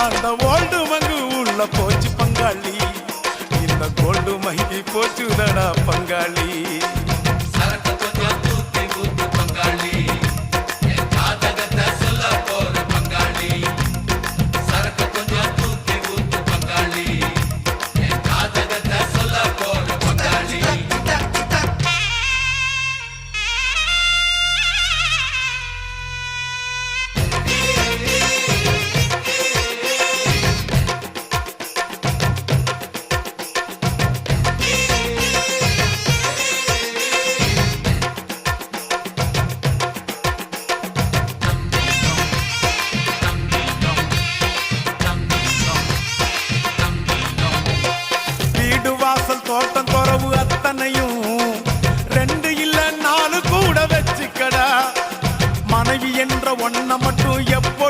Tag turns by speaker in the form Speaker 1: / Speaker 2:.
Speaker 1: அந்த ஓல்டு மங்கு உள்ள போச்சு பங்காளி, இந்த கோல்டு மங்கி போச்சுதடா பங்காளி. தோட்டம் துறவு அத்தனையும் 2 இல்ல 4 கூட வச்சுக்கடா. மனைவி என்ற ஒன்ன மட்டும் எப்போ